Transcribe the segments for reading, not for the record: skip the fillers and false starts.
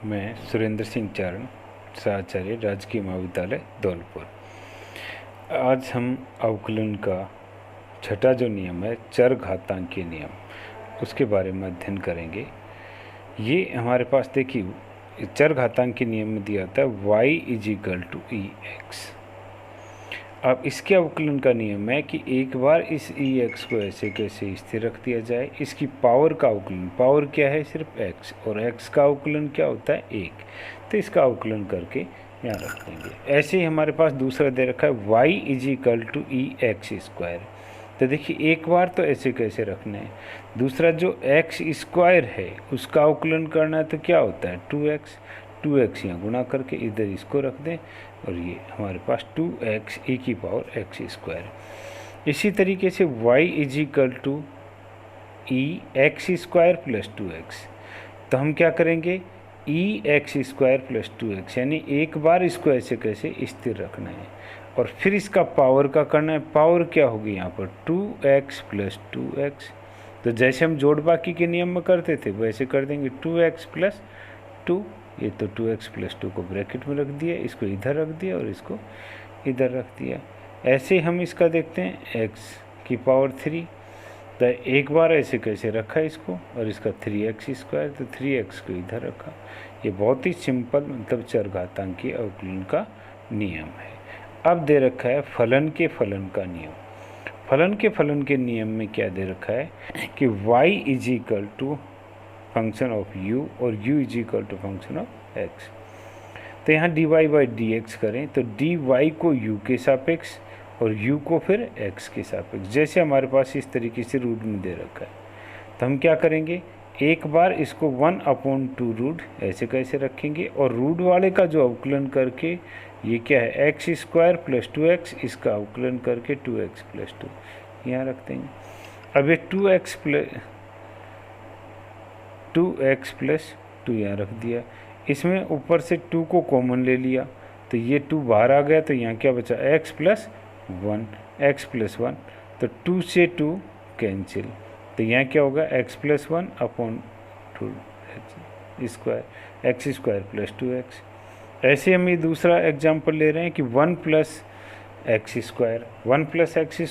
मैं सुरेंद्र सिंह चारण, सहाचार्य, राजकीय महाविद्यालय धौलपुर। आज हम अवकलन का छठा जो नियम है, चर घातांकीय नियम, उसके बारे में अध्ययन करेंगे। ये हमारे पास देखिए चर घातांकीय नियम में दिया होता है y = ex। अब इसके अवकलन का नियम है कि एक बार इस ex को ऐसे कैसे स्थिर रख दिया जाए। इसकी पावर का अवकलन, पावर क्या है? सिर्फ x, और x का अवकलन क्या होता है? 1। तो इसका अवकलन करके यहाँ रख देंगे। ऐसे ही हमारे पास दूसरा दे रखा है y = ex²। तो देखिए एक बार तो ऐसे कैसे रखना है। दूसरा जो x² है उसका अवकलन करना है तो क्या होता है? 2x। 2x यहाँ गुणा करके इधर इसको रख दें और ये हमारे पास 2x e⁻x²। इसी तरीके से y = ex² + 2x। तो हम क्या करेंगे? ex² + 2x, यानी एक बार इसको ऐसे कैसे स्थिर रखना है और फिर इसका पावर का करना है। पावर क्या होगी यहाँ पर? 2x + 2x। तो जैसे हम जोड़ बाकी के नियम में करते थे वैसे कर देंगे 2x + 2। ये तो 2x + 2 को ब्रैकेट में रख दिया, इसको इधर रख दिया और इसको इधर रख दिया। ऐसे हम इसका देखते हैं x⁻³ 3। तो एक बार ऐसे कैसे रखा इसको और इसका 3x², तो 3x को इधर रखा। ये बहुत ही सिंपल मतलब चरघातांकीय अवकलन का नियम है। अब दे रखा है फलन के फलन का नियम। फलन के फलन के नियम में क्या दे रखा है कि y फंक्शन ऑफ u और u फंक्शन ऑफ x। तो यहाँ dy/dx करें तो dy को u के सापेक्ष और u को फिर x के सापेक्ष, जैसे हमारे पास इस तरीके से रूट में दे रखा है। तो हम क्या करेंगे? एक बार इसको 1/2 रूट ऐसे कैसे रखेंगे और रूट वाले का जो अवकलन करके ये क्या है? x² + 2x, इसका अवकलन करके 2x + 2 यहाँ रख देंगे। अब ये 2x + 2 यहाँ रख दिया। इसमें ऊपर से 2 को कॉमन ले लिया तो ये 2 बाहर आ गया, तो यहाँ क्या बचा? x + 1, x + 1। तो 2 से 2 कैंसिल, तो यहाँ क्या होगा? x + 1/2 x² + 2x। ऐसे हम ये दूसरा एग्जाम्पल ले रहे हैं कि 1 + x²। 1 +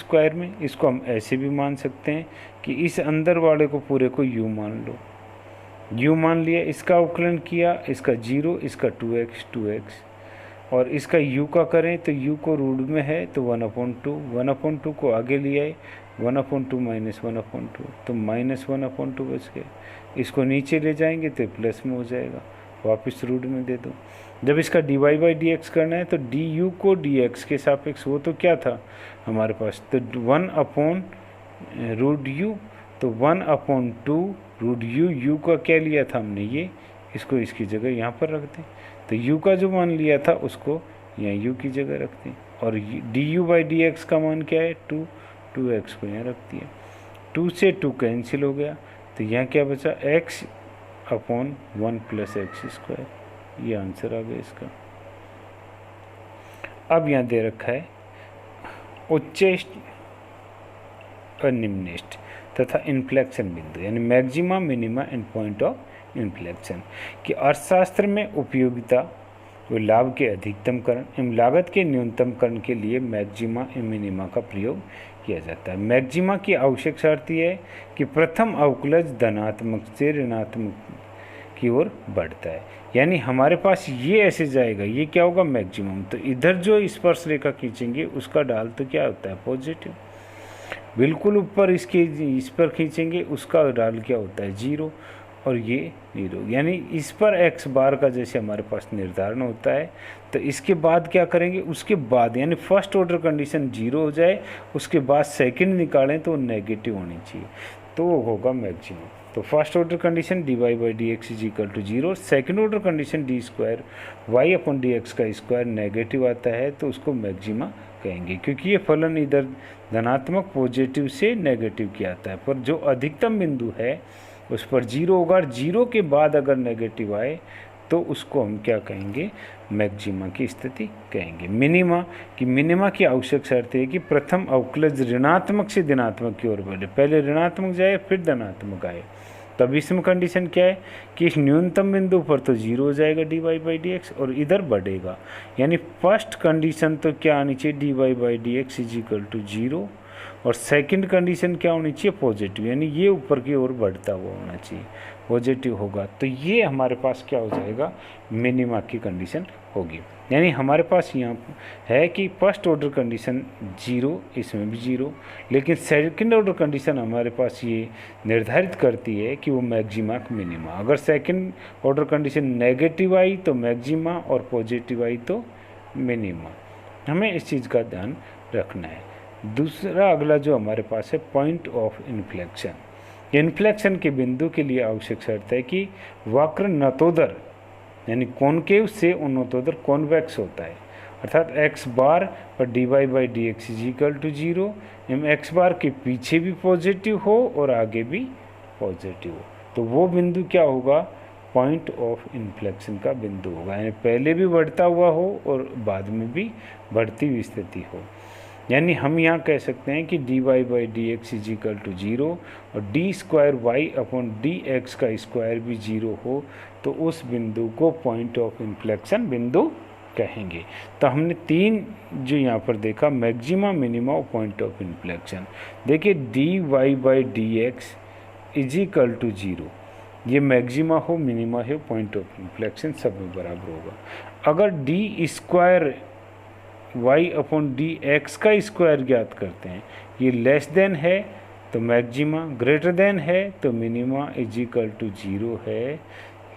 x² में इसको हम ऐसे भी मान सकते हैं कि इस अंदर वाले को पूरे को u मान लो। u मान लिया, इसका अवकलन किया, इसका 0, इसका 2x और इसका u का करें तो u को रूट में है तो 1/2। 1/2 को आगे ले आए, 1/2 - 1/2, तो -1/2 बच गया। इसको नीचे ले जाएंगे तो प्लस में हो जाएगा, वापस रूट में दे दो। जब इसका dy/dx करना है तो du को dx के सापेक्ष, वो तो क्या था हमारे पास? तो 1/√u, तो 1/2 √u का क्या लिया था हमने? ये इसको इसकी जगह यहाँ पर रख दें। तो u का जो मान लिया था उसको यहाँ u की जगह रख दें और du/dx का मान क्या है? 2x को यहाँ रख दिया। 2 से 2 कैंसिल हो गया, तो यहाँ क्या बचा? x/1 + x²। ये आंसर आ गया इसका। अब यहाँ दे रखा है उच्चेष्ट और निम्नेष्ट तथा इन्फ्लेक्शन बिंदु, यानी maxima, minima and point of inflection की अर्थशास्त्र में उपयोगिता व लाभ के अधिकतमकरण एवं लागत के न्यूनतमकरण के लिए मैक्सिमा एवं मिनिमा का प्रयोग किया जाता है। मैक्सिमा की आवश्यक शर्त यह है कि प्रथम अवकलज धनात्मक से ऋणात्मक की ओर बढ़ता है, यानी हमारे पास ये ऐसे जाएगा, ये क्या होगा? मैक्सिमम। तो इधर जो स्पर्श रेखा खींचेंगे उसका ढाल तो क्या होता है? पॉजिटिव। बिल्कुल ऊपर इसके इस पर खींचेंगे उसका ढाल क्या होता है? 0 और ये 0, यानी इस पर x बार का जैसे हमारे पास निर्धारण होता है। तो इसके बाद क्या करेंगे? उसके बाद यानी फर्स्ट ऑर्डर कंडीशन 0 हो जाए, उसके बाद सेकंड निकालें तो नेगेटिव होनी चाहिए, तो वो होगा मैक्सिमम। तो first order condition dy/dx = 0, second order condition d² y/dx का स्क्वायर नेगेटिव आता है तो उसको मैक्सिमा कहेंगे, क्योंकि ये फलन इधर धनात्मक पॉजिटिव से नेगेटिव की आता है, पर जो अधिकतम बिंदु है उस पर 0 होगा। 0 के बाद अगर नेगेटिव आए तो उसको हम क्या कहेंगे? मैक्सिमा की स्थिति कहेंगे। मिनिमा की आवश्यक शर्त है कि प्रथम अवकलज ऋणात्मक से धनात्मक की ओर बढ़े, पहले ऋणात्मक जाए फिर धनात्मक आए। तब इसमें कंडीशन क्या है कि इस न्यूनतम बिंदु पर तो 0 हो जाएगा dy/dx और इधर बढ़ेगा, यानी फर्स्ट कंडीशन तो क्या आनी चाहिए dy/dx इज इक्वल टू 0 और सेकंड कंडीशन क्या होनी चाहिए पॉजिटिव, यानी ये ऊपर की ओर बढ़ता हुआ होना चाहिए, पॉजिटिव होगा तो ये हमारे पास क्या हो जाएगा मिनिमा की कंडीशन होगी। यानी हमारे पास यहाँ है कि फर्स्ट ऑर्डर कंडीशन 0, इसमें भी 0, लेकिन सेकंड ऑर्डर कंडीशन हमारे पास ये निर्धारित करती है कि वो मैक्सिमा मिनिमा। अगर सेकंड ऑर्डर कंडीशन नेगेटिव आई तो मैक्सिमा और पॉजिटिव आई तो मिनिमा। हमें इस चीज़ का ध्यान रखना है। दूसरा अगला जो हमारे पास है पॉइंट ऑफ इन्फ्लेक्शन। इन्फ्लेक्शन के बिंदु के लिए आवश्यक शर्त है कि वक्र नतोदर यानी कॉनकेव से उन्नतोदर कॉन्वेक्स होता है, अर्थात x बार पर dy/dx is equal to 0 M X bar के पीछे भी पॉजिटिव हो और आगे भी पॉजिटिव हो, तो वो बिंदु क्या होगा पॉइंट ऑफ इन्फ्लेक्शन का बिंदु होगा, यानी पहले भी बढ़ता हुआ हो और बाद में भी बढ़ती हुई स्थिति हो। यानी हम यहाँ कह सकते हैं कि dy/dx इज इक्वल टू 0 और d²y/dx का स्क्वायर भी 0 हो तो उस बिंदु को पॉइंट ऑफ इन्फ्लेक्शन बिंदु कहेंगे। तो हमने 3 जो यहाँ पर देखा मैक्सिमा मिनिमा और पॉइंट ऑफ इन्फ्लेक्शन। देखिए dy/dx इज इक्वल टू 0, ये मैक्सिमा हो मिनिमा हो पॉइंट ऑफ इन्फ्लेक्शन सब में बराबर होगा। अगर d²y/dx का स्क्वायर ज्ञात करते हैं, ये लेस देन है तो मैक्सिमा, ग्रेटर देन है तो मिनिमा इज इक्वल टू 0 है,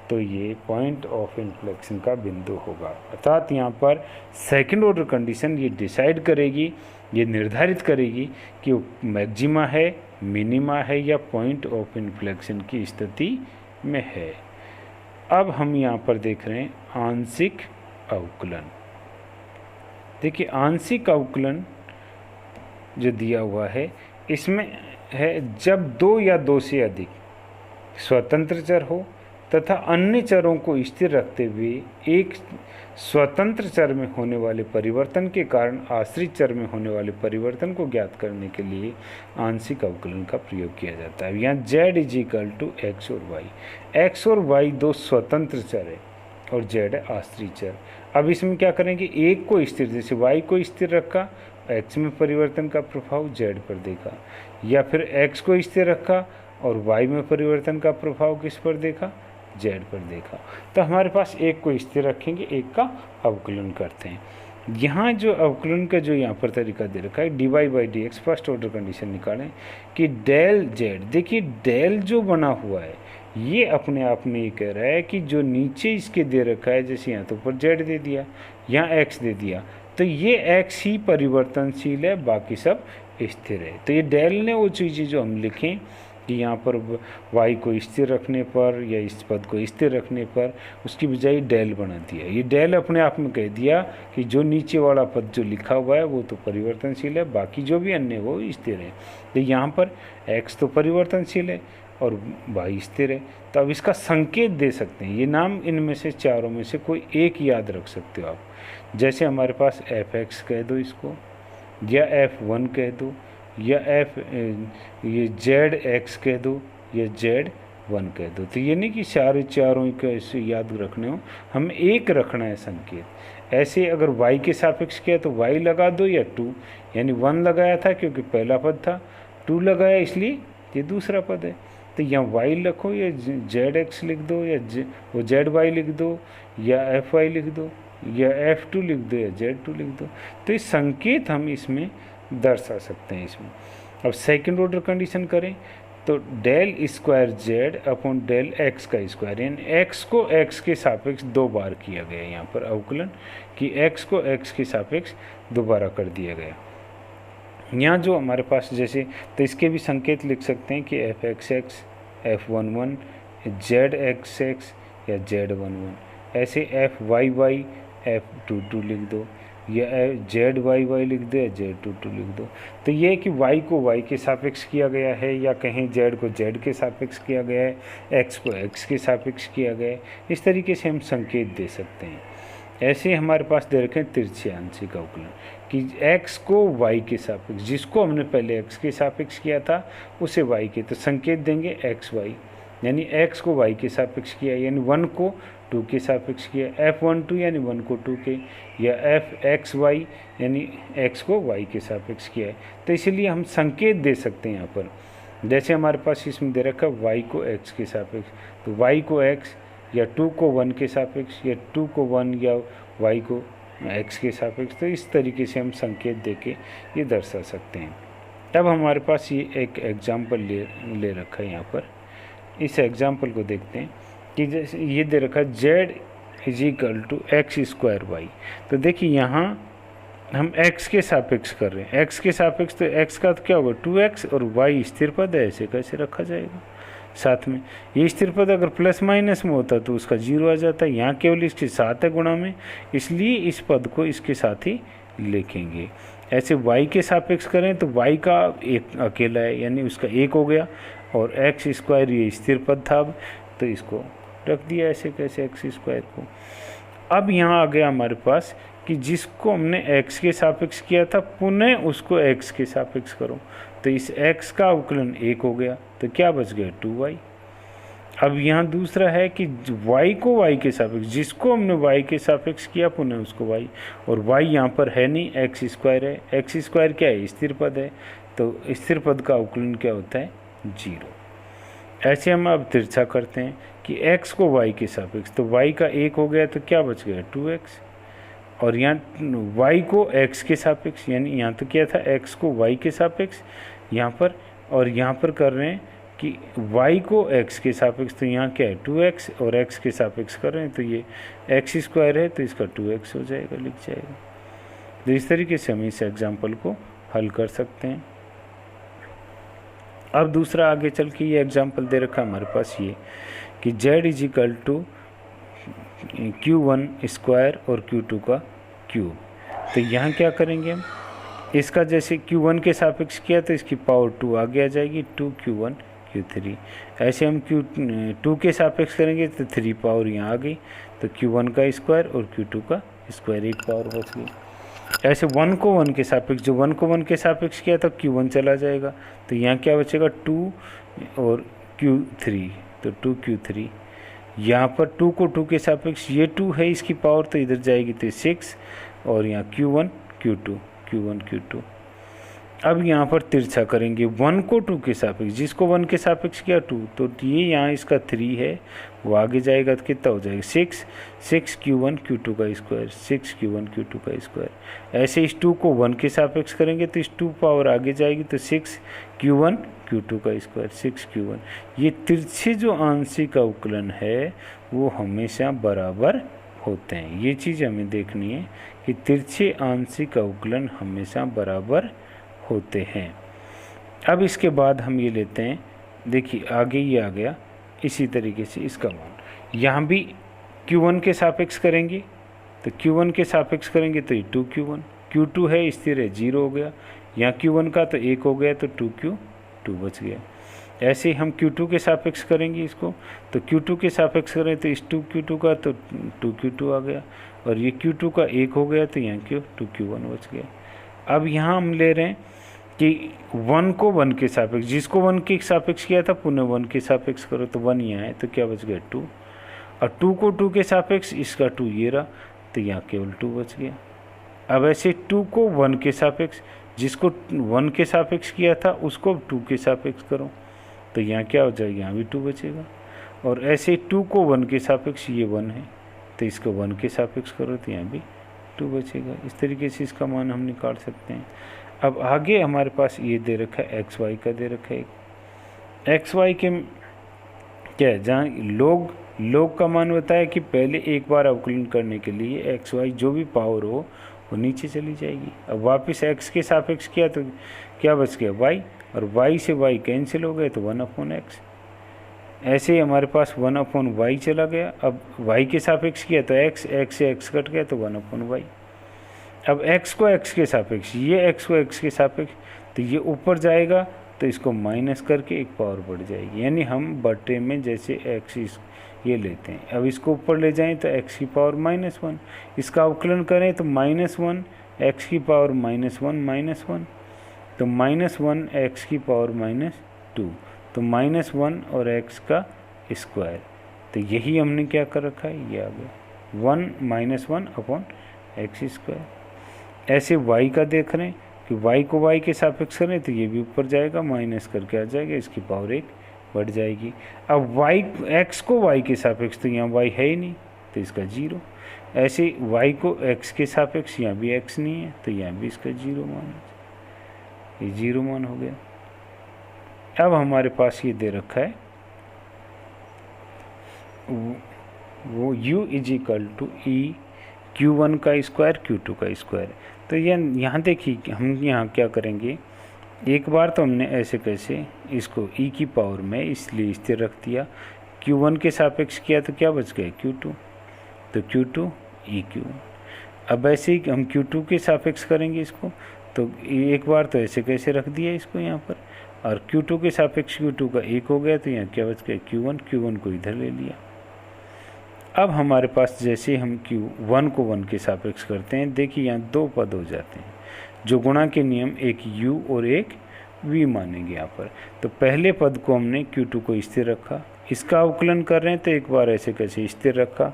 तो ये पॉइंट ऑफ इन्फ्लेक्शन का बिंदु होगा। अर्थात यहाँ पर सेकंड ऑर्डर कंडीशन ये डिसाइड करेगी, ये निर्धारित करेगी कि मैक्सिमा है मिनिमा है या पॉइंट ऑफ इन्फ्लेक्शन की स्थिति में है। अब हम यहाँ पर देख रहे हैं आंशिक अवकलन। देखिए आंशिक अवकलन जो दिया हुआ है इसमें है जब 2 या 2 से अधिक स्वतंत्र चर हो तथा अन्य चरों को स्थिर रखते हुए एक स्वतंत्र चर में होने वाले परिवर्तन के कारण आश्रित चर में होने वाले परिवर्तन को ज्ञात करने के लिए आंशिक अवकलन का प्रयोग किया जाता है। यहाँ z is equal to x और वाई, एक्स और वाई 2 स्वतंत्र चर है और z है आश्रित चर। अब इसमें क्या करेंगे, एक को स्थिर, जैसे y को स्थिर रखा x में परिवर्तन का प्रभाव z पर देखा, या फिर x को स्थिर रखा और y में परिवर्तन का प्रभाव किस पर देखा, z पर देखा। तो हमारे पास एक को स्थिर रखेंगे, एक का अवकलन करते हैं। यहाँ जो अवकलन का जो यहाँ पर तरीका दे रखा है dy/dx फर्स्ट ऑर्डर कंडीशन निकालें कि डेल z, देखिए डेल जो बना हुआ है ये अपने आप में ये कह रहा है कि जो नीचे इसके दे रखा है, जैसे यहाँ तो ऊपर z दे दिया, यहाँ x दे दिया, तो ये x ही परिवर्तनशील है, बाकी सब स्थिर है। तो ये डेल ने वो चीज़ें जो हम लिखें कि यहाँ पर y को स्थिर रखने पर या इस पद को स्थिर रखने पर उसकी बजाय डेल बना दिया। ये डेल अपने आप में कह दिया कि जो नीचे वाला पद जो लिखा हुआ है वो तो परिवर्तनशील है, बाकी जो भी अन्य वो स्थिर है। तो यहाँ पर x तो परिवर्तनशील है और y स्थिर है, तो अब इसका संकेत दे सकते हैं। ये नाम इनमें से चारों में से कोई एक याद रख सकते हो आप, जैसे हमारे पास f(x) कह दो इसको, या f(1) कह दो, या ये z(x) कह दो, या z(1) कह दो। तो ये नहीं कि चारों को ऐसे याद रखने हो, हम एक रखना है संकेत। ऐसे अगर y के सापेक्ष किया तो y लगा दो या 2, यानी 1 लगाया था क्योंकि पहला पद था, 2 लगाया इसलिए ये दूसरा पद है। तो यहाँ y लिखो या zx लिख दो, या वो zy लिख दो, या fy लिख दो, या f2 लिख दो, या z2 लिख दो। तो इस संकेत हम इसमें दर्शा सकते हैं इसमें। अब सेकंड ऑर्डर कंडीशन करें तो del square z upon del x का स्क्वायर, यानी x को x के सापेक्ष 2 बार किया गया यहाँ पर अवकलन, कि x को x के सापेक्ष दोबारा कर दिया गया। यहाँ जो हमारे पास जैसे, तो इसके भी संकेत लिख सकते हैं कि f(x)(x), f(1)(1), z(x)(x) या z(1)(1), ऐसे f(y)(y), f(2)(2) लिख दो, या z(y)(y) लिख दो, या z(2)(2) लिख दो। तो ये कि y को y के सापेक्ष किया गया है, या कहीं z को z के सापेक्ष किया गया है, x को x के सापेक्ष किया गया है, इस तरीके से हम संकेत दे सकते हैं। ऐसे हमारे पास दे रखे तिरछे आंशिक अवकलन कि x को y के सापेक्ष, जिसको हमने पहले x के सापेक्ष किया था उसे y के, तो संकेत देंगे xy, यानी x को y के सापेक्ष किया, यानी 1 को 2 के सापेक्ष किया, f12 यानी 1 को 2 के, या fxy यानी x को y के सापेक्ष किया है। तो इसीलिए हम संकेत दे सकते हैं यहाँ पर, जैसे हमारे पास इसमें दे रखा है y को x के सापेक्ष, तो y को x या 2 को 1 के सापेक्ष, या 2 को 1 या y को x के सापेक्ष। तो इस तरीके से हम संकेत दे के ये दर्शा सकते हैं। अब हमारे पास ये एक एग्जाम्पल ले रखा है यहाँ पर। इस एग्जाम्पल को देखते हैं कि जैसे ये दे रखा है z = x²y। तो देखिए यहाँ हम x के सापेक्ष कर रहे हैं, x के सापेक्ष, तो x का तो क्या होगा 2x, और y स्थिर पद है, ऐसे कैसे रखा जाएगा साथ में। ये स्थिर पद अगर प्लस माइनस में होता तो उसका 0 आ जाता है, यहाँ केवल इसके साथ है गुणा में, इसलिए इस पद को इसके साथ ही लिखेंगे। ऐसे y के सापेक्ष करें तो y का एक अकेला है, यानी उसका 1 हो गया, और x² ये स्थिर पद था, अब तो इसको रख दिया ऐसे कैसे x² को। अब यहाँ आ गया हमारे पास कि जिसको हमने x के सापेक्ष किया था पुनः उसको x के सापेक्ष करो, तो इस x का अवकलन 1 हो गया, तो क्या बच गया 2y। अब यहाँ दूसरा है कि y को y के सापेक्ष, जिसको हमने y के सापेक्ष किया पुनः उसको y, और y यहाँ पर है नहीं, x² है, x² क्या है स्थिर पद है, तो स्थिर पद का अवकलन क्या होता है 0। ऐसे हम अब तिरछा करते हैं कि x को y के सापेक्ष, तो y का 1 हो गया, तो क्या बच गया 2x, और यहाँ y को x के सापेक्ष, यानी यहाँ तो क्या था x को y के सापेक्ष यहाँ पर, और यहाँ पर कर रहे हैं कि y को x के सापेक्ष, तो यहाँ क्या है 2x, और x के सापेक्ष कर रहे हैं, तो ये x² है, तो इसका 2x हो जाएगा, लिख जाएगा। तो इस तरीके से हम इस एग्जाम्पल को हल कर सकते हैं। अब दूसरा आगे चल के ये एग्जाम्पल दे रखा है हमारे पास ये कि z = q1² और q2 का क्यूब। तो यहाँ क्या करेंगे हम, इसका जैसे q1 के सापेक्ष किया तो इसकी पावर 2 आगे आ जाएगी, 2q1 q3। ऐसे हम q2 के सापेक्ष करेंगे तो 3 पावर यहाँ आ गई, तो q1 का स्क्वायर और q2 का स्क्वायर, 1 पावर बच गई। ऐसे 1 को 1 के सापेक्ष, जो 1 को 1 के सापेक्ष किया तो q1 चला जाएगा, तो यहाँ क्या बचेगा 2 और q3, तो 2q3। यहाँ पर 2 को 2 के सापेक्ष, ये 2 है इसकी पावर, तो इधर जाएगी तो 6, और यहाँ q1 q2। अब यहाँ पर तिरछा करेंगे 1 को 2 के सापेक्ष, जिसको 1 के सापेक्ष किया 2, तो ये यहाँ इसका 3 है, वो आगे जाएगा तो कितना हो जाएगा 6 q1 q2 का स्क्वायर, 6 q1 q2 का स्क्वायर। ऐसे इस 2 को 1 के सापेक्ष करेंगे तो इस 2 पावर आगे जाएगी, तो 6 q1 q2 का स्क्वायर, 6 q1। ये तिरछे जो आंशिक अवकलन है वो हमेशा बराबर होते हैं, ये चीज़ हमें देखनी है कि तिरछे आंशिक अवकलन हमेशा बराबर होते हैं। अब इसके बाद हम ये लेते हैं, देखिए आगे ये आ गया, इसी तरीके से इसका मान यहाँ भी q1 के सापेक्ष करेंगे, तो q1 के सापेक्ष करेंगे तो ये 2q1, q2 है स्थिर है 0 हो गया, यहाँ q1 का तो 1 हो गया, तो 2q2 बच गया। ऐसे ही हम q2 के सापेक्ष करेंगे इसको, तो q2 के सापेक्ष करें तो इस 2q2 का तो 2q2 आ गया, और ये q2 का 1 हो गया, तो यहाँ 2q1 बच गया। अब यहाँ हम ले रहे हैं कि 1 को 1 के सापेक्ष, जिसको 1 के सापेक्ष किया था पुनः 1 के सापेक्ष करो, तो 1 यहाँ है, तो क्या बच गया 2, और 2 को 2 के सापेक्ष, इसका 2 ये रहा, तो यहाँ केवल 2 बच गया। अब ऐसे 2 को 1 के सापेक्ष, जिसको 1 के सापेक्ष किया था उसको 2 के सापेक्ष करो, तो यहाँ क्या हो जाएगा, यहाँ भी 2 बचेगा। और ऐसे 2 को 1 के सापेक्ष, ये 1 है, तो इसको 1 के सापेक्ष करो, तो यहाँ भी 2 बचेगा। इस तरीके से इसका मान हम निकाल सकते हैं। अब आगे हमारे पास ये दे रखा है xy का दे रखा है, xy के क्या है, जहाँ लोग का मान होता है कि पहले एक बार अवकलन करने के लिए xy जो भी पावर हो वो नीचे चली जाएगी। अब वापस x के सापेक्ष किया तो क्या बच गया y, और y से y कैंसिल हो गए तो 1/x। ऐसे ही हमारे पास 1/y चला गया। अब y के सापेक्ष किया तो x से x कट गया तो 1/y। अब x को x के सापेक्ष, ये x को x के सापेक्ष, तो ये ऊपर जाएगा तो इसको माइनस करके एक पावर बढ़ जाएगी, यानी हम बटे में जैसे x ये लेते हैं। अब इसको ऊपर ले जाएं तो x की पावर -1, इसका अवकलन करें तो -1 x की पावर -1 तो -1 x की पावर -2, तो -1 और x का स्क्वायर। तो यही हमने क्या कर रखा है, ये आ गया 1 - 1 अपॉन एक्स स्क्वायर। ऐसे y का देख रहे हैं कि y को y के सापेक्ष करें तो ये भी ऊपर जाएगा, माइनस करके आ जाएगा, इसकी पावर 1 बढ़ जाएगी। अब x को y के सापेक्ष, तो यहाँ y है ही नहीं तो इसका 0। ऐसे y को x के सापेक्ष, यहाँ भी x नहीं है तो यहाँ भी इसका 0 मान, ये 0 मान हो गया। अब हमारे पास ये दे रखा है वो u = e Q1 का स्क्वायर Q2 का स्क्वायर। तो यहाँ देखिए हम यहाँ क्या करेंगे, एक बार तो हमने ऐसे कैसे इसको e की पावर में इसलिए स्थिर रख दिया, Q1 के सापेक्ष किया तो क्या बच गए Q2, तो Q2 e Q1। अब ऐसे ही हम Q2 के सापेक्ष करेंगे इसको, तो एक बार तो ऐसे कैसे रख दिया इसको यहाँ पर, और Q2 के सापेक्ष Q2 का 1 हो गया तो यहाँ क्या बच गया Q1 को इधर ले लिया। अब हमारे पास जैसे हम Q1 को 1 के सापेक्ष करते हैं, देखिए यहाँ 2 पद हो जाते हैं जो गुणा के नियम एक u और एक v मानेंगे यहाँ पर। तो पहले पद को हमने Q2 को स्थिर रखा, इसका अवकलन कर रहे हैं तो एक बार ऐसे कैसे स्थिर रखा,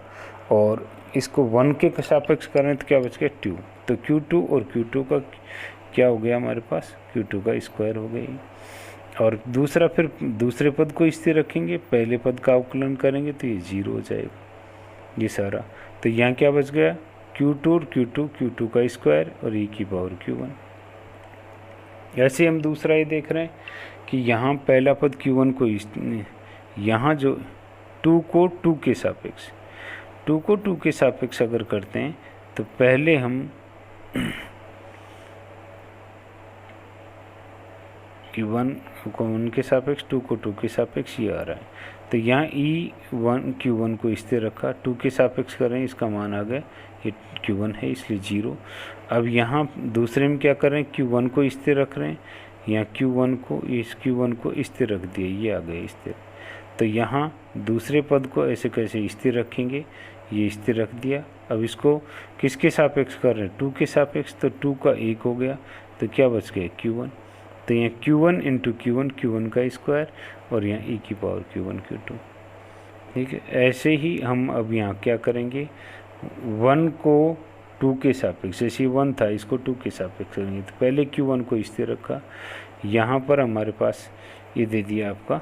और इसको 1 के सापेक्ष कर रहे हैं तो क्या बच गया 2। तो Q2 और Q2 का क्या हो गया हमारे पास, Q2 का स्क्वायर हो गई। और दूसरा फिर दूसरे पद को स्थिर रखेंगे, पहले पद का अवकलन करेंगे तो ये 0 हो जाएगा ये सारा। तो यहाँ क्या बच गया Q2 और Q2 का स्क्वायर और e की पावर Q1। ऐसे हम दूसरा ये देख रहे हैं कि यहाँ पहला पद Q1 को यहाँ जो 2 को 2 के सापेक्ष अगर करते हैं तो पहले हम Q1 को 1 के सापेक्ष, 2 को 2 के सापेक्ष ये आ रहा है। तो यहाँ Q1 को स्थिर रखा, 2 के सापेक्ष कर रहे हैं, इसका मान आ गया ये Q1 है इसलिए 0। अब यहाँ दूसरे में क्या कर रहे हैं, Q1 को स्थिर रख रहे हैं, यहाँ Q1 को स्थिर रख दिया, ये आ गया स्थिर। तो यहाँ दूसरे पद को ऐसे कैसे स्थिर रखेंगे, ये स्थिर रख दिया। अब इसको किसके सापेक्ष कर रहे हैं, 2 के सापेक्ष, तो 2 का 1 हो गया तो क्या बच गया Q1। तो यहाँ Q1 × Q1 का स्क्वायर और यहाँ e की पावर Q2। ठीक है, ऐसे ही हम अब यहाँ क्या करेंगे, 1 को 2 के सापेक्ष, जैसे 1 था इसको 2 के सापेक्ष करेंगे। तो पहले Q1 को स्थिर रखा, यहाँ पर हमारे पास ये दे दिया आपका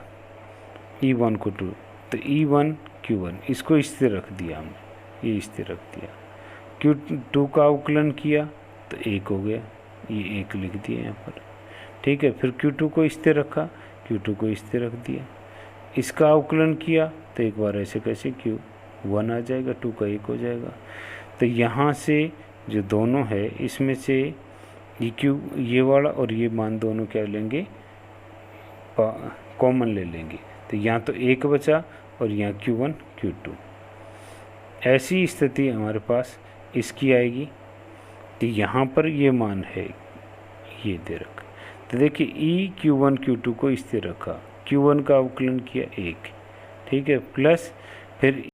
E1 को 2, तो E1 Q1 इसको स्थिर रख दिया हमने, ये स्थिर रख दिया। Q2 का अवकलन किया तो 1 हो गया, ये 1 लिख दिया यहाँ पर। ठीक है, फिर Q2 को स्थिर रखा, Q2 को स्थिर रख दिया, इसका अवकलन किया तो एक बार ऐसे कैसे Q1 आ जाएगा, 2 का 1 हो जाएगा। तो यहाँ से जो दोनों है इसमें से ये वाला और ये मान दोनों क्या लेंगे, कॉमन ले लेंगे। तो यहाँ तो 1 बचा और यहाँ Q1 Q2। ऐसी स्थिति हमारे पास इसकी आएगी। तो यहाँ पर ये मान है, ये दे रखा। तो देखिए e Q1 Q2 को स्थिर रखा, Q1 का अवकलन किया 1, ठीक है, प्लस फिर